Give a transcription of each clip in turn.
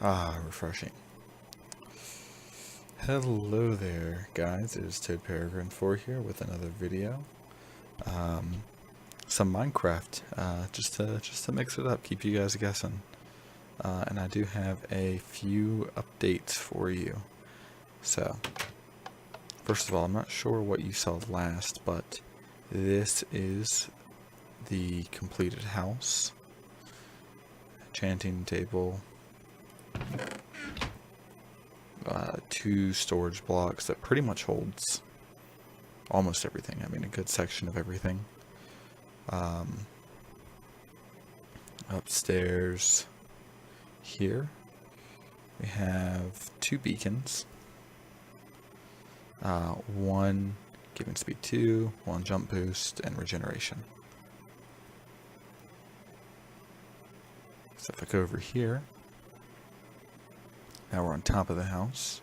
Refreshing. Hello there, guys. It is Toad Peregrine 4 here with another video. Some Minecraft, just to mix it up, keep you guys guessing. And I do have a few updates for you. So, first of all, I'm not sure what you saw last, but this is the completed house. Enchanting table. 2 storage blocks that pretty much holds almost everything. I mean, a good section of everything. Upstairs here we have 2 beacons. One giving speed 2, 1 jump boost, and regeneration. So if I go over here, now we're on top of the house.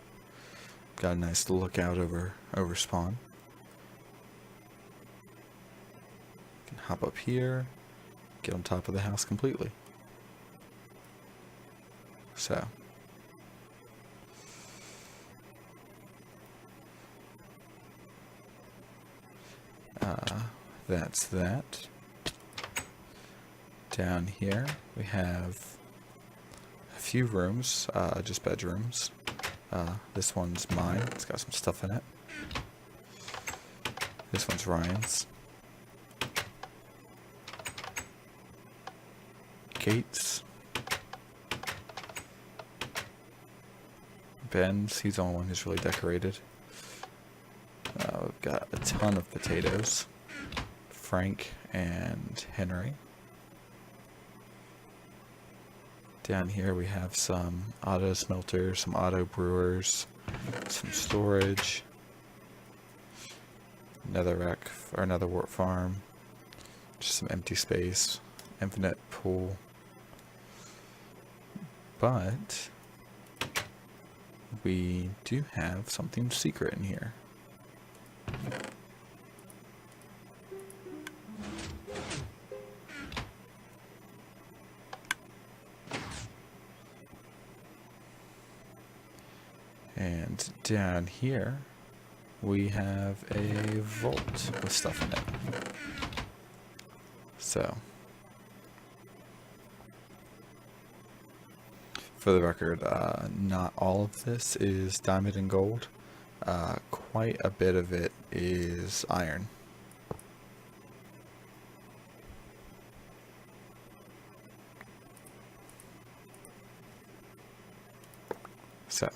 Got a nice lookout over spawn. Can hop up here, get on top of the house completely. So that's that. Down here we have a few rooms, just bedrooms. This one's mine. It's got some stuff in it. This one's Ryan's. Gates. Ben's. He's the only one who's really decorated. We've got a ton of potatoes. Frank and Henry. Down here we have some auto smelters, some auto brewers, some storage, another wreck or another wart farm, just some empty space, infinite pool. But we do have something secret in here. And down here, we have a vault with stuff in it. So, for the record, not all of this is diamond and gold. Quite a bit of it is iron. So,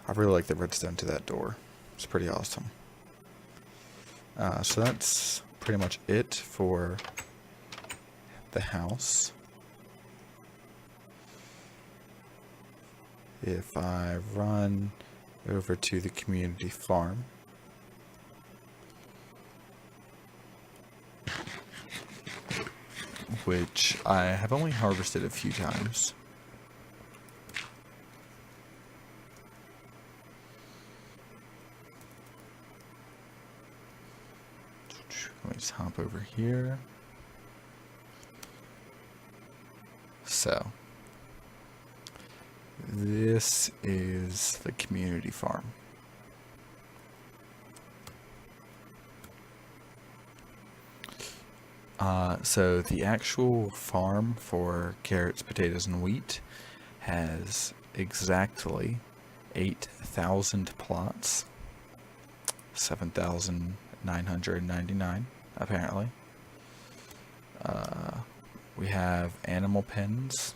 I really like the redstone to that door. It's pretty awesome. So that's pretty much it for the house. If I run over to the community farm, which I have only harvested a few times. Let me just hop over here. So, this is the community farm. So the actual farm for carrots, potatoes, and wheat has exactly 8,000 plots. 7,999, apparently. We have animal pens.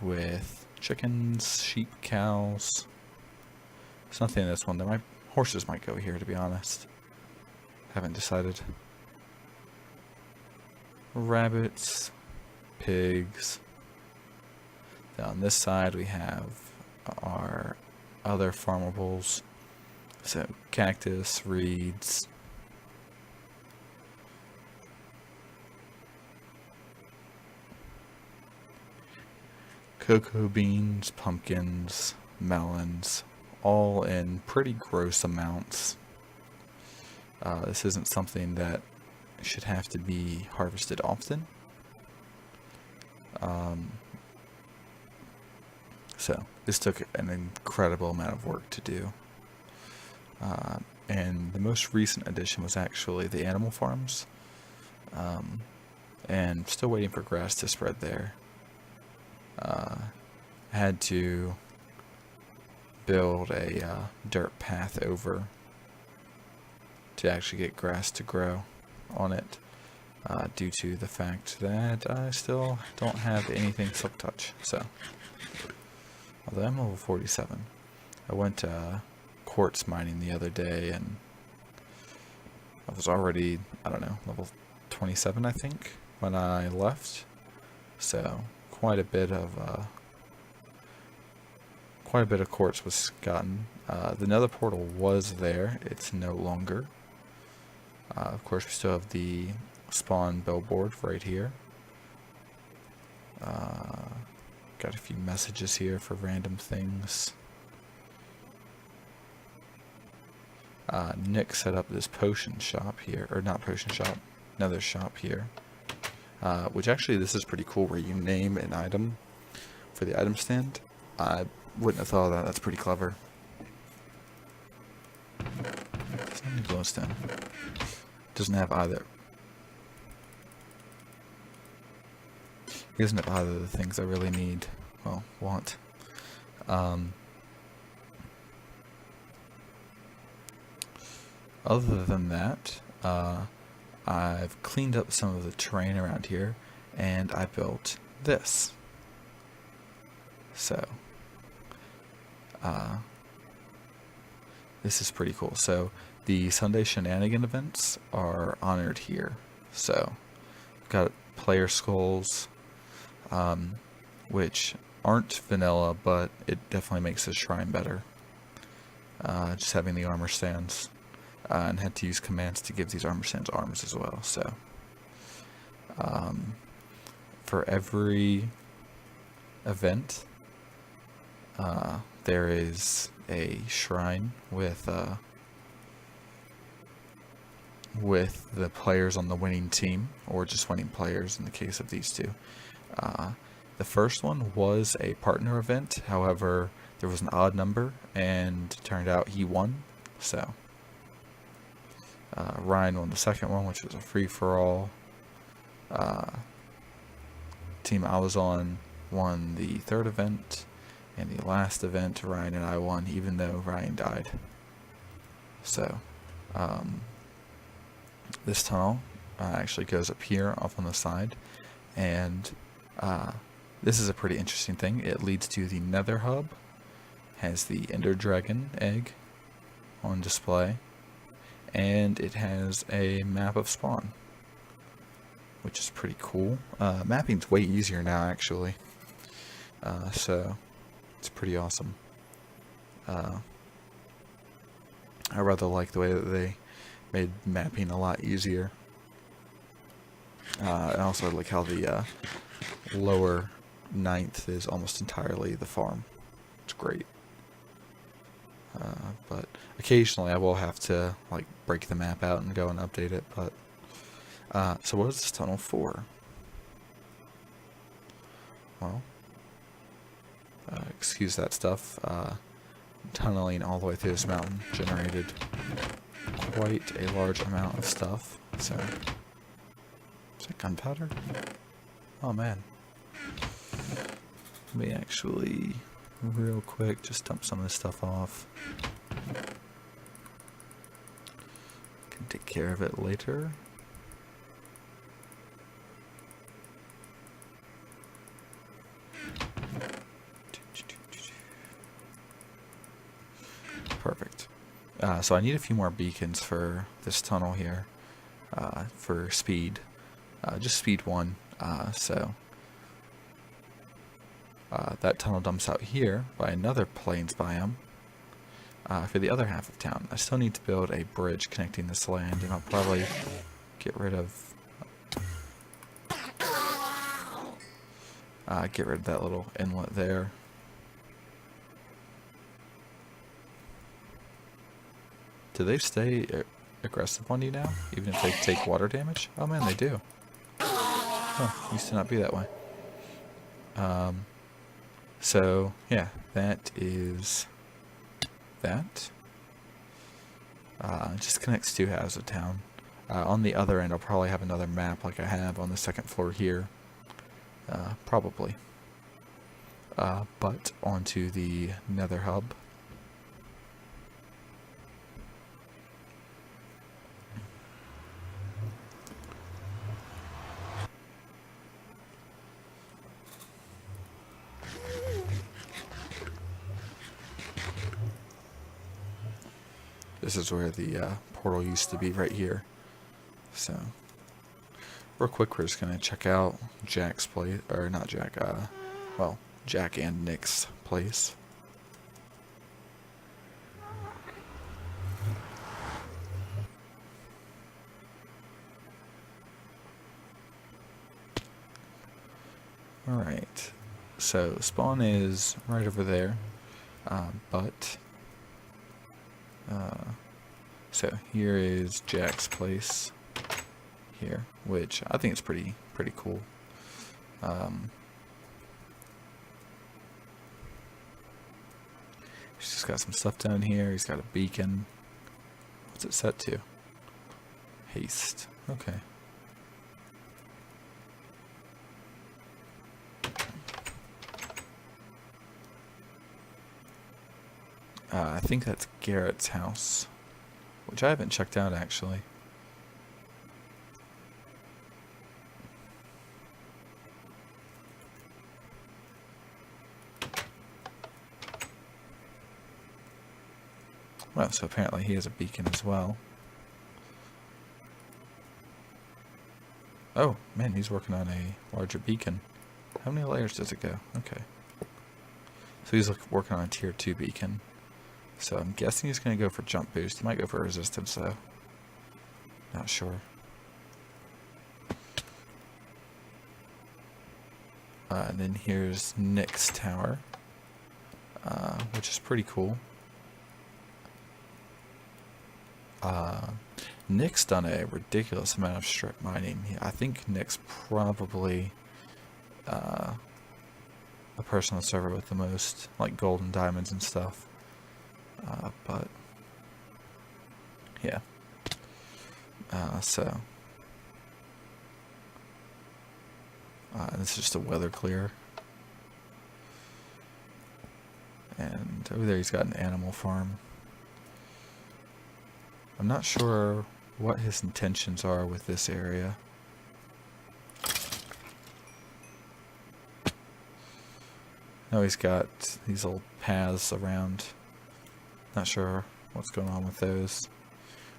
With chickens, sheep, cows. There's nothing in this one. My horses might go here, to be honest. Haven't decided. Rabbits, pigs. Then on this side we have our other farmables. So cactus, reeds. cocoa beans, pumpkins, melons, all in pretty gross amounts. This isn't something that should have to be harvested often. So this took an incredible amount of work to do. And the most recent addition was actually the animal farms. And still waiting for grass to spread there. Had to build a dirt path over to actually get grass to grow on it, due to the fact that I still don't have anything silk touch. So, although I'm level 47, I went quartz mining the other day and I was already, I don't know, level 27 I think when I left. So quite a bit of quartz was gotten. The nether portal was there. It's no longer. Of course, we still have the spawn billboard right here. Got a few messages here for random things. Nick set up this potion shop here, or not potion shop, nether shop here. Which actually, this is pretty cool where you name an item for the item stand. I wouldn't have thought of that. That's pretty clever. It's not glowstone. Doesn't have either. He doesn't have either of the things I really need. Well, want. Other than that, I've cleaned up some of the terrain around here, and I built this. So, this is pretty cool. So, the Sunday Shenanigan events are honored here. So, I've got player skulls, which aren't vanilla, but it definitely makes the shrine better. Just having the armor stands. And had to use commands to give these armor stands arms as well. So, for every event, there is a shrine with the players on the winning team, or just winning players in the case of these two. The first one was a partner event, however, there was an odd number, and it turned out he won, so... Ryan won the second one, which was a free-for-all. Team I was on won the third event, and the last event Ryan and I won, even though Ryan died. So, this tunnel actually goes up here off on the side, and this is a pretty interesting thing. It leads to the Nether Hub, has the Ender Dragon egg on display, and it has a map of spawn, which is pretty cool. Mapping's way easier now, actually, so it's pretty awesome. I rather like the way that they made mapping a lot easier. And also like how the lower 9th is almost entirely the farm. It's great. But occasionally I will have to like break the map out and go and update it. But so what is this tunnel for? Well, excuse that stuff. Tunneling all the way through this mountain generated quite a large amount of stuff. So, is that gunpowder? Oh man. Let me actually, real quick, just dump some of this stuff off. Can take care of it later. Perfect. So I need a few more beacons for this tunnel here, for speed, just speed 1. So that tunnel dumps out here by another plains biome for the other half of town. I still need to build a bridge connecting this land, and I'll probably get rid of Get rid of that little inlet there. Do they stay aggressive on you now, even if they take water damage? Oh man, they do. Huh, used to not be that way. So, yeah, that is that. Just connects to Hazard Town. On the other end, I'll probably have another map like I have on the second floor here. Probably. But onto the Nether Hub. This is where the portal used to be, right here. So, real quick, we're just gonna check out Jack's place, or not Jack. Well, Jack and Nick's place. All right. So spawn is right over there, so here is Jack's place here, which I think is pretty cool. He's just got some stuff down here. He's got a beacon. What's it set to? Haste. Okay. I think that's Garrett's house, which I haven't checked out actually. Well, so apparently he has a beacon as well. Oh, man, he's working on a larger beacon. How many layers does it go? Okay. So he's working on a tier 2 beacon. So I'm guessing he's going to go for jump boost. He might go for resistance though. Not sure. And then here's Nick's tower, which is pretty cool. Nick's done a ridiculous amount of strip mining. I think Nick's probably a person on the server with the most like gold and diamonds and stuff. But yeah. This is just a weather clear. And over there he's got an animal farm. I'm not sure what his intentions are with this area. No, he's got these old paths around. Not sure what's going on with those.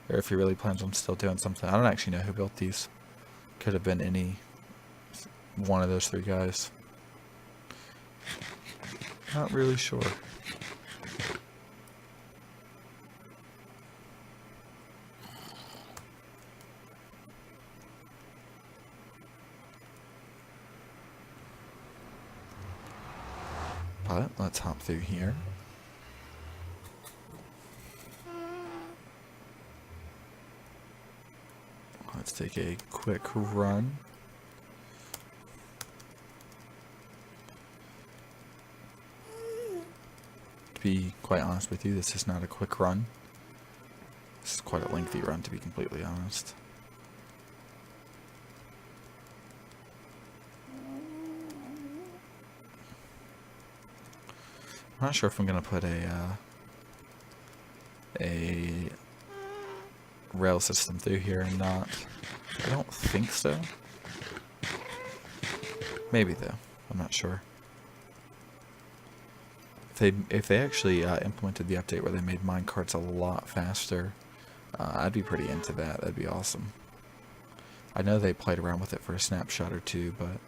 Or if he really plans on still doing something. I don't actually know who built these. Could have been any one of those 3 guys. Not really sure. But let's hop through here. Let's take a quick run. To be quite honest with you, this is not a quick run. This is quite a lengthy run, to be completely honest. I'm not sure if I'm gonna put a rail system through here or not. I don't think so. Maybe though. I'm not sure. If they actually implemented the update where they made minecarts a lot faster, I'd be pretty into that. That'd be awesome. I know they played around with it for a snapshot or two, but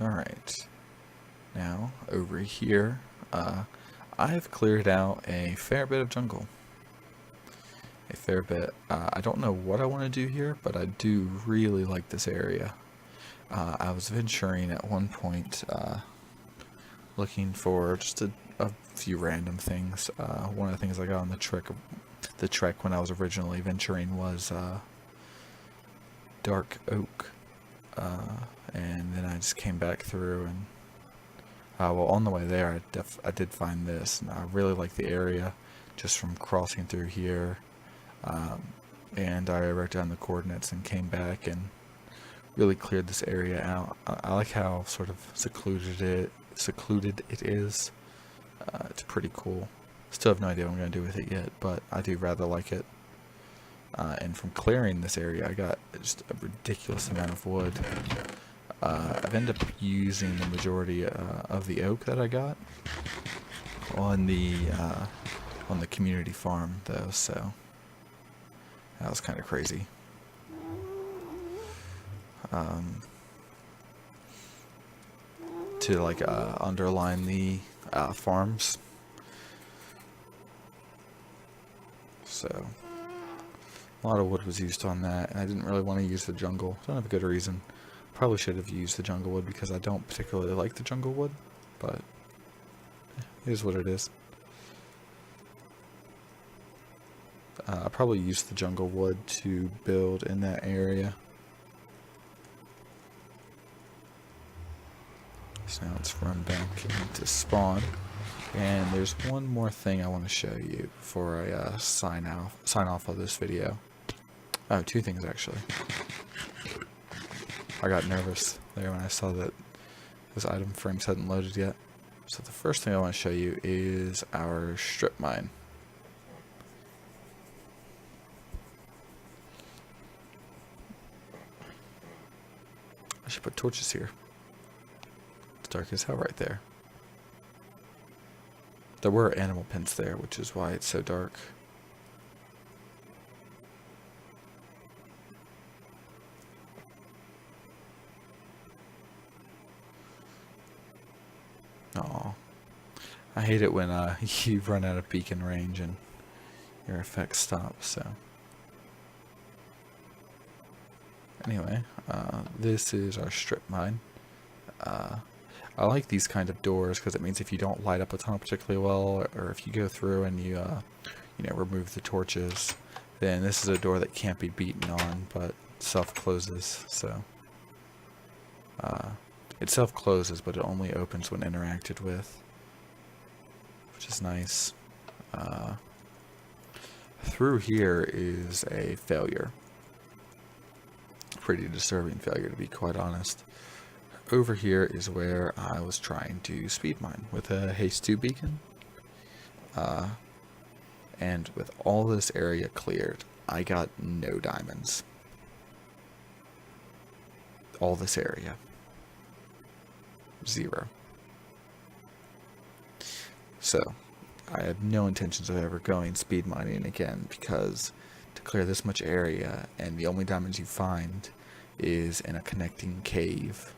alright. Now, over here, I've cleared out a fair bit of jungle. A fair bit. I don't know what I want to do here, but I do really like this area. I was venturing at one point, looking for just a few random things. One of the things I got on the trek when I was originally venturing was dark oak, and then I just came back through and well, on the way there I did find this, and I really like the area just from crossing through here, and I wrote down the coordinates and came back and really cleared this area out. I like how sort of secluded it is. It's pretty cool. Still have no idea what I'm going to do with it yet, but I do rather like it. And from clearing this area, I got just a ridiculous amount of wood. I've ended up using the majority of the oak that I got on the community farm, though, so that was kind of crazy. To like underline the farms. So a lot of wood was used on that, and I didn't really want to use the jungle. Don't have a good reason. Probably should have used the jungle wood because I don't particularly like the jungle wood, but it is what it is. I probably used the jungle wood to build in that area. So now let's run back into spawn. And there's one more thing I want to show you before I sign off of this video. Oh, two things actually. I got nervous there when I saw that those item frames hadn't loaded yet. So the first thing I want to show you is our strip mine. I should put torches here. It's dark as hell right there. There were animal pens there, which is why it's so dark. Aw. I hate it when you run out of beacon range and your effects stop, so. Anyway, this is our strip mine. I like these kind of doors because it means if you don't light up a tunnel particularly well, or if you go through and you remove the torches, then this is a door that can't be beaten on, but self-closes. So it self-closes, but it only opens when interacted with, which is nice. Through here is a failure. Pretty disturbing failure, to be quite honest. Over here is where I was trying to speed mine with a haste 2 beacon. And with all this area cleared, I got no diamonds. All this area. 0. So, I have no intentions of ever going speed mining again, because to clear this much area and the only diamonds you find is in a connecting cave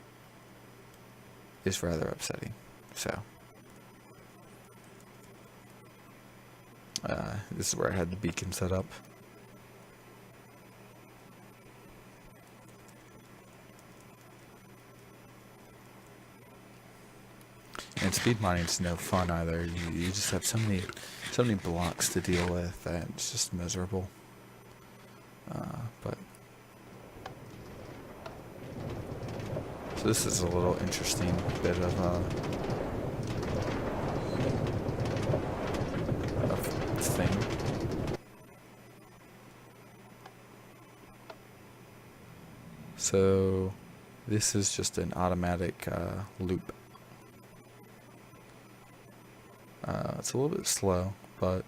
is rather upsetting. So this is where I had the beacon set up. And speed mining is no fun either. You just have so many blocks to deal with that it's just miserable. But so this is a little interesting bit of thing. So this is just an automatic loop. It's a little bit slow, but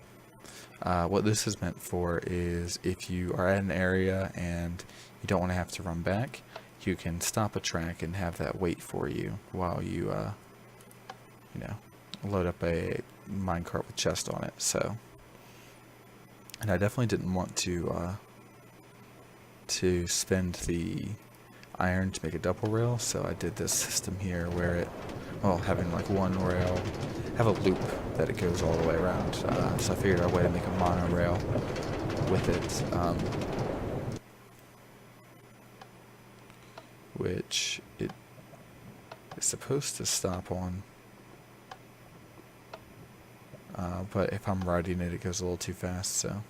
what this is meant for is if you are at an area and you don't want to have to run back, you can stop a track and have that wait for you while you, load up a minecart with chest on it. So, and I definitely didn't want to spend the iron to make a double rail, so I did this system here where having like one rail have a loop that it goes all the way around. So I figured out a way to make a monorail with it, which it is supposed to stop on. But if I'm riding it, it goes a little too fast, so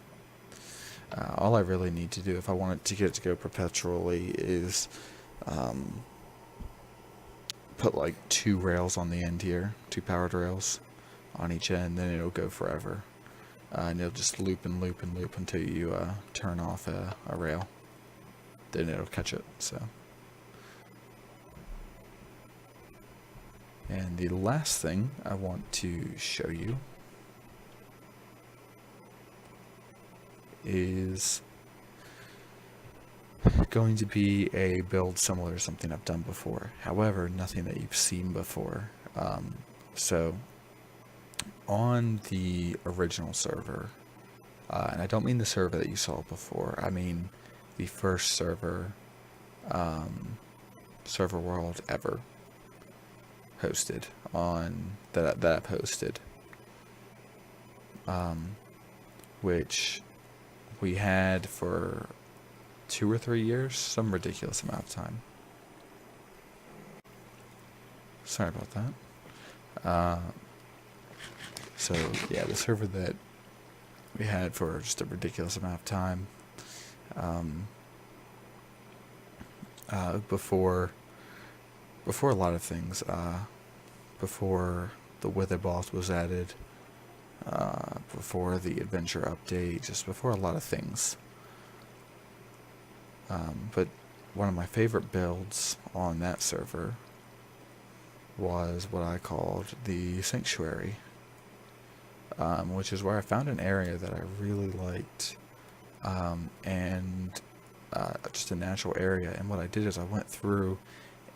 all I really need to do if I want it to get it to go perpetually is put like 2 rails on the end here, 2 powered rails on each end, then it'll go forever. And it'll just loop and loop and loop until you turn off a rail. Then it'll catch it, so. And the last thing I want to show you is going to be a build similar to something I've done before. However, nothing that you've seen before. So on the original server, and I don't mean the server that you saw before, I mean the first server world ever hosted on that I've hosted, which we had for 2 or 3 years, some ridiculous amount of time. Sorry about that. So yeah, the server that we had for just a ridiculous amount of time, before a lot of things, before the Wither Boss was added, before the adventure update, just before a lot of things. But one of my favorite builds on that server was what I called the Sanctuary, which is where I found an area that I really liked, and just a natural area. And what I did is I went through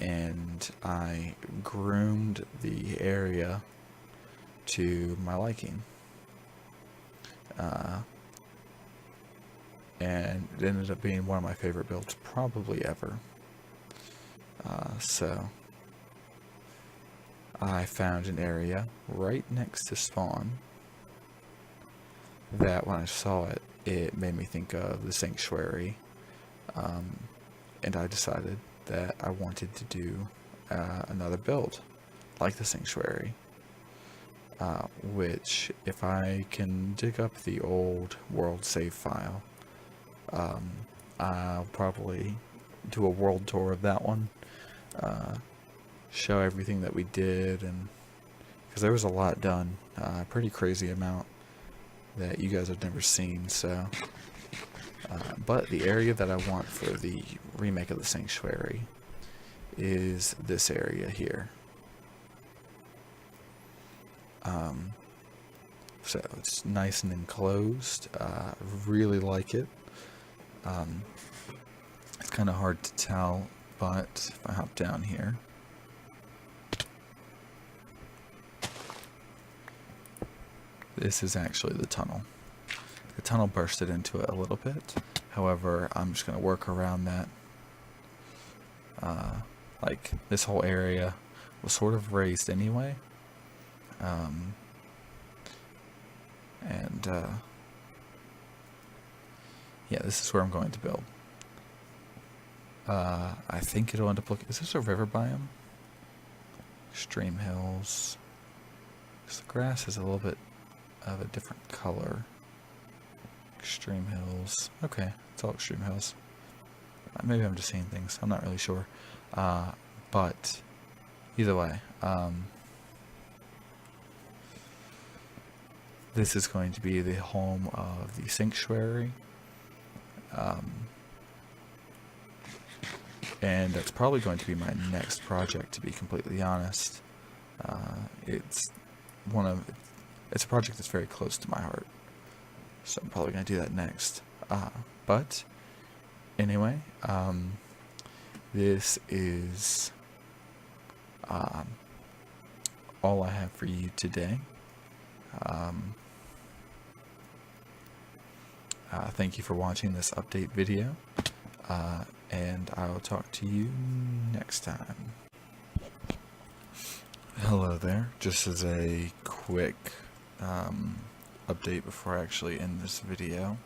and I groomed the area to my liking. And it ended up being one of my favorite builds probably ever. So I found an area right next to spawn that when I saw it, it made me think of the Sanctuary, and I decided that I wanted to do another build like the Sanctuary, which if I can dig up the old world save file, I'll probably do a world tour of that one, show everything that we did, and because there was a lot done, pretty crazy amount that you guys have never seen. So but the area that I want for the remake of the Sanctuary is this area here. So it's nice and enclosed. Really like it. It's kind of hard to tell, but if I hop down here, this is actually the tunnel. The tunnel bursted into it a little bit. However, I'm just going to work around that. Like, this whole area was sort of raised anyway. Yeah, this is where I'm going to build. I think it'll end up looking... Is this a river biome? Extreme hills. Because the grass is a little bit of a different color. Extreme hills. Okay, it's all extreme hills. Maybe I'm just seeing things. I'm not really sure. But either way, this is going to be the home of the Sanctuary. And that's probably going to be my next project, to be completely honest. It's a project that's very close to my heart, so I'm probably going to do that next. But anyway, this is all I have for you today. Thank you for watching this update video, and I'll talk to you next time. Hello there. Just as a quick update before I actually end this video.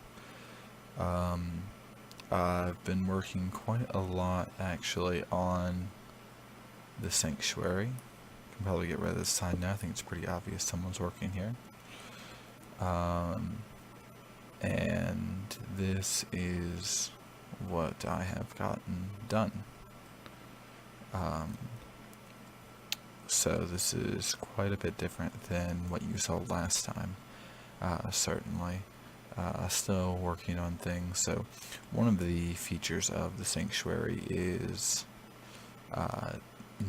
I've been working quite a lot actually on the sanctuary. I can probably get rid of this sign now. I think it's pretty obvious someone's working here. And this is what I have gotten done. So this is quite a bit different than what you saw last time, certainly. Still working on things. So one of the features of the sanctuary is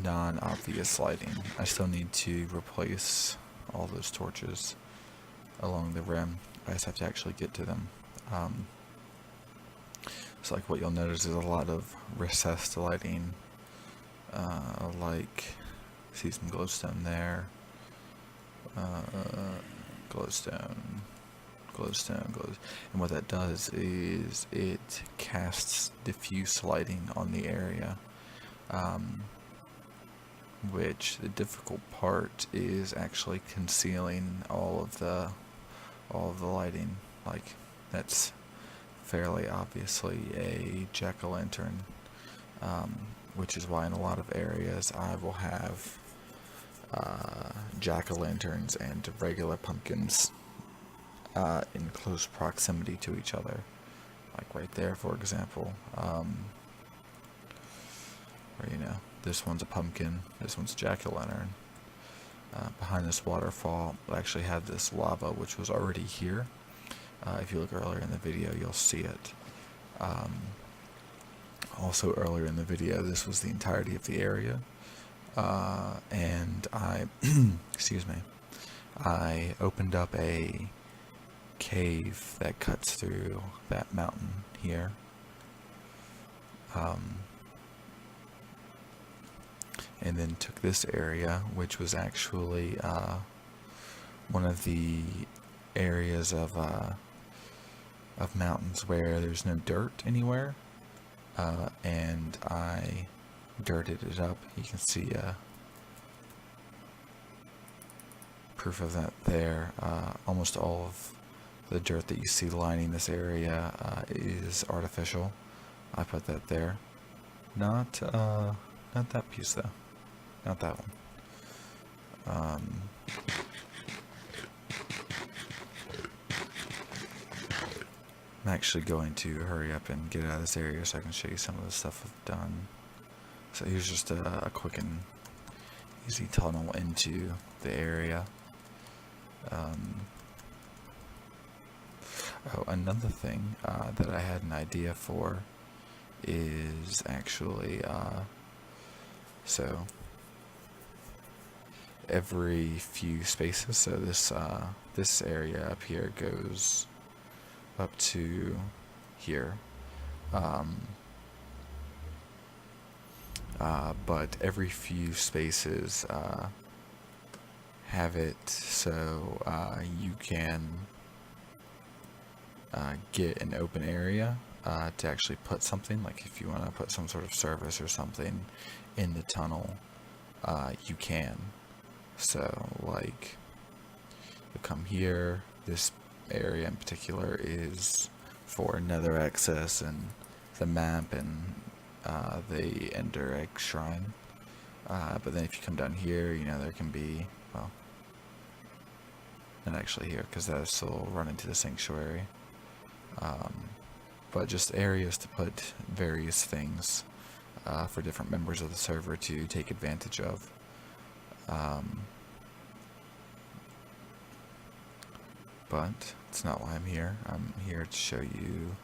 non-obvious lighting. I still need to replace all those torches along the rim. I just have to actually get to them. So like what you'll notice is a lot of recessed lighting, like see some glowstone there, glowstone, and what that does is it casts diffuse lighting on the area, which the difficult part is actually concealing all of the lighting. Like that's fairly obviously a jack-o'-lantern, which is why in a lot of areas I will have jack-o'-lanterns and regular pumpkins in close proximity to each other, like right there, for example, where this one's a pumpkin, this one's a jack-o'-lantern. Behind this waterfall, I actually had this lava which was already here. If you look earlier in the video, you'll see it. Also earlier in the video, this was the entirety of the area, and I excuse me, I opened up a cave that cuts through that mountain here, and then took this area, which was actually one of the areas of mountains where there's no dirt anywhere, and I dirted it up. You can see proof of that there. Almost all of the dirt that you see lining this area is artificial. I put that there. Not that piece though. Not that one. I'm actually going to hurry up and get out of this area so I can show you some of the stuff I've done. So here's just a quick and easy tunnel into the area. Oh, another thing that I had an idea for is actually, so every few spaces, so this area up here goes up to here, but every few spaces have it so you can get an open area to actually put something, like if you want to put some sort of service or something in the tunnel, you can. So like you come here, this area in particular is for nether access and the map and the Ender Egg Shrine, but then if you come down here, there can be, well, not actually here because that'll still run into the sanctuary, but just areas to put various things for different members of the server to take advantage of. But it's not why I'm here. I'm here to show you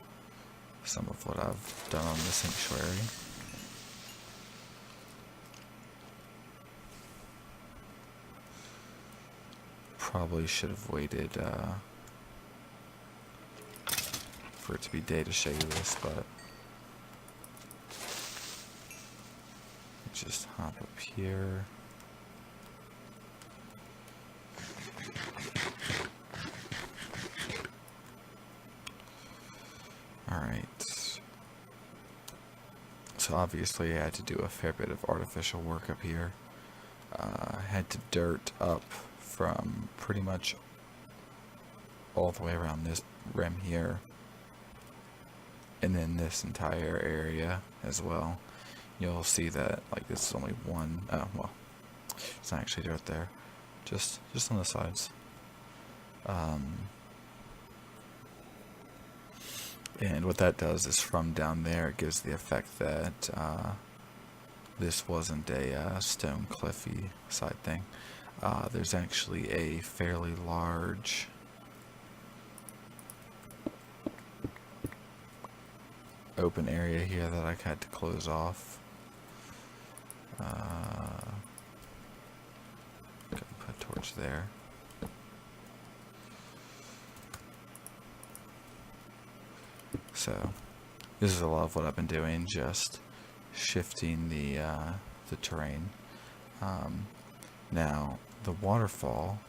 some of what I've done on the sanctuary. Probably should have waited for it to be day to show you this, but just hop up here. Alright, so obviously I had to do a fair bit of artificial work up here. I had to dirt up from pretty much all the way around this rim here, and then this entire area as well. You'll see that like this is only one. Oh well, it's not actually right there, just on the sides. And what that does is from down there, it gives the effect that this wasn't a stone cliffy side thing. There's actually a fairly large open area here that I had to close off. Put a torch there. So this is a lot of what I've been doing, just shifting the terrain. Now the waterfall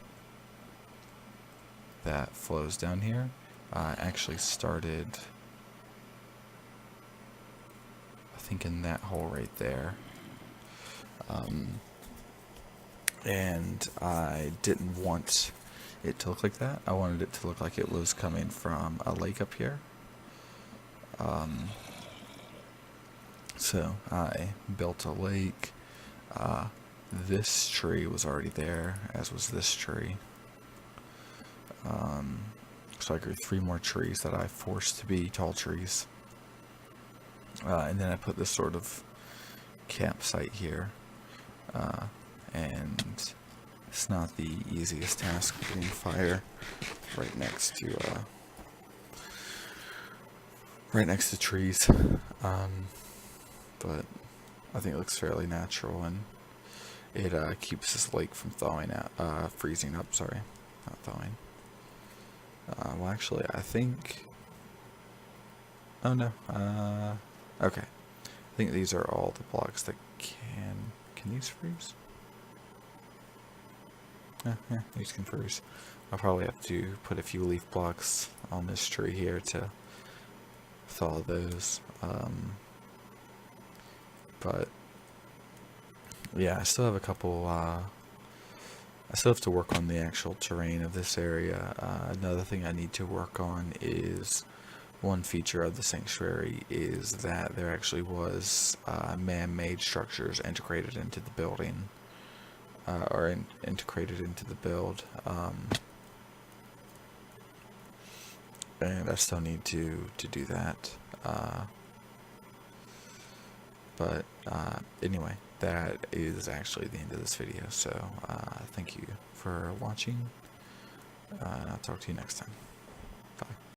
that flows down here actually started, I think, in that hole right there. And I didn't want it to look like that. I wanted it to look like it was coming from a lake up here. So I built a lake. This tree was already there, as was this tree. So I grew 3 more trees that I forced to be tall trees. And then I put this sort of campsite here. And it's not the easiest task getting fire right next to trees, but I think it looks fairly natural, and it keeps this lake from freezing up. Sorry, not thawing. Well, actually, I think. Oh no. Okay. I think these are all the blocks that can. Can these freeze? Yeah, these can freeze. I'll probably have to put a few leaf blocks on this tree here to thaw those. But yeah, I still have a couple. I still have to work on the actual terrain of this area. Another thing I need to work on is one feature of the sanctuary is that there actually was man-made structures integrated into the building, or integrated into the build. And I still need to do that. But anyway, that is actually the end of this video. So thank you for watching. And I'll talk to you next time. Bye.